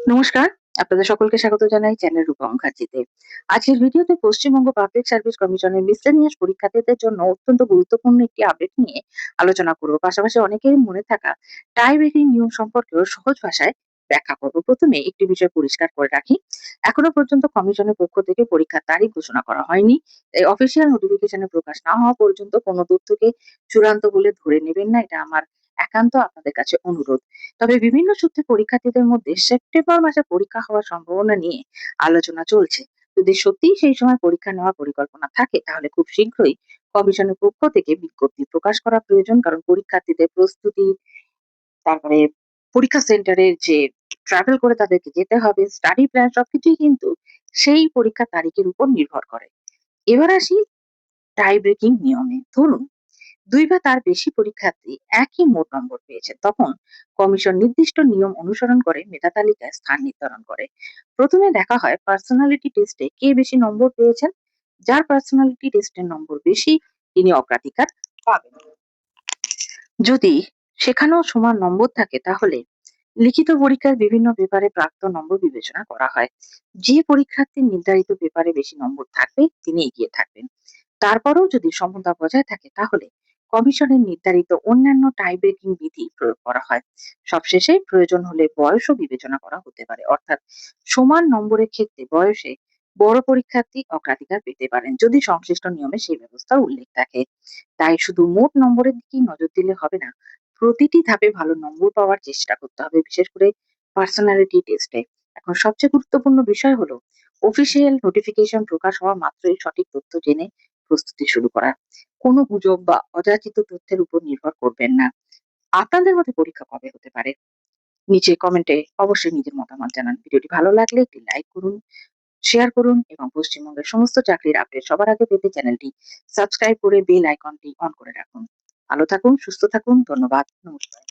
নমস্কার, আপনাদের সকলকে স্বাগত জানাই চ্যানেল রূপা মুখার্জিতে। আজকের ভিডিওতে পশ্চিমবঙ্গ পাবলিক সার্ভিস কমিশনের মিসেলিনিয়াস পরীক্ষার্থীদের জন্য অত্যন্ত গুরুত্বপূর্ণ একটি আপডেট নিয়ে আলোচনা করব। পাশাপাশি অনেকেরই মনে থাকা টাই ব্রেকিং নিয়ম সম্পর্কেও সহজ ভাষায় ব্যাখ্যা করব। প্রথমে একটি বিষয় পরিষ্কার করে রাখি, এখনো পর্যন্ত কমিশনের পক্ষ থেকে পরীক্ষার তারিখ ঘোষণা করা হয়নি। তাই অফিসিয়াল নোটিফিকেশনে প্রকাশ না হওয়া পর্যন্ত কোনো তথ্যকে চূড়ান্ত বলে ধরে নেবেন না, এটা আমার একান্ত আপনাদের কাছে অনুরোধ। তবে বিভিন্ন সূত্রে পরীক্ষার্থীদের মধ্যে সেপ্টেম্বর মাসে পরীক্ষা হওয়ার সম্ভাবনা নিয়ে আলোচনা চলছে। যদি সত্যিই সেই সময় পরীক্ষা নেওয়ার পরিকল্পনা থাকে, তাহলে খুব শীঘ্রই কমিশনের পক্ষ থেকে বিজ্ঞপ্তি প্রকাশ করা প্রয়োজন। কারণ পরীক্ষার্থীদের প্রস্তুতি, তারপরে পরীক্ষা সেন্টারে যে ট্রাভেল করে তাদেরকে যেতে হবে, স্টাডি প্ল্যান সবকিছুই কিন্তু সেই পরীক্ষার তারিখের উপর নির্ভর করে। এবার আসি টাই ব্রেকিং নিয়মে। ধরুন ২ বা তার বেশি পরীক্ষার্থী একই মোট নম্বর পেয়েছে। তখন কমিশন নির্দিষ্ট নিয়ম অনুসরণ করে মেধা তালিকায় স্থান নির্ধারণ করে। প্রথমে দেখা হয় পার্সোনালিটি টেস্টে কে বেশি নম্বর পেয়েছেন। যার পার্সোনালিটি টেস্টের নম্বর বেশি, তিনি অগ্রাধিকার পাবেন। যদি সেখানেও সমান নম্বর থাকে, তাহলে লিখিত পরীক্ষার বিভিন্ন পেপারে প্রাপ্ত নম্বর বিবেচনা করা হয়। যে পরীক্ষার্থীর নির্ধারিত পেপারে বেশি নম্বর থাকবে, তিনি এগিয়ে থাকবেন। তারপরেও যদি সমতা বজায় থাকে, তাহলে কমিশনের নির্ধারিত অন্যান্য টাই ব্রেকিং বিধি প্রয়োগ করা হয়। সবশেষে প্রয়োজন হলে বয়সও বিবেচনা করা হতে পারে, অর্থাৎ সমান নম্বরের ক্ষেত্রে বয়সে বড় পরীক্ষার্থী অগ্রাধিকার পেতে পারেন, যদি সংশ্লিষ্ট নিয়মে সেই ব্যবস্থার উল্লেখ থাকে। তাই শুধু মোট নম্বরের দিকেই নজর দিলে হবে না, প্রতিটি ধাপে ভালো নম্বর পাওয়ার চেষ্টা করতে হবে, বিশেষ করে পার্সোনালিটি টেস্টে। এখন সবচেয়ে গুরুত্বপূর্ণ বিষয় হলো অফিসিয়াল নোটিফিকেশন প্রকাশ হওয়া মাত্রই সঠিক তথ্য জেনে প্রস্তুতি শুরু করা। কোনো গুজব বা অযাচিত তথ্যের উপর নির্ভর করবেন না। আপনাদের মতে পরীক্ষা কবে হতে পারে? নিচে কমেন্টে অবশ্যই নিজের মতামত জানান। ভিডিওটি ভালো লাগলে একটি লাইক করুন, শেয়ার করুন এবং পশ্চিমবঙ্গের সমস্ত চাকরির আপডেট সবার আগে পেতে চ্যানেলটি সাবস্ক্রাইব করে বেল আইকনটি অন করে রাখুন। ভালো থাকুন, সুস্থ থাকুন। ধন্যবাদ। নমস্কার।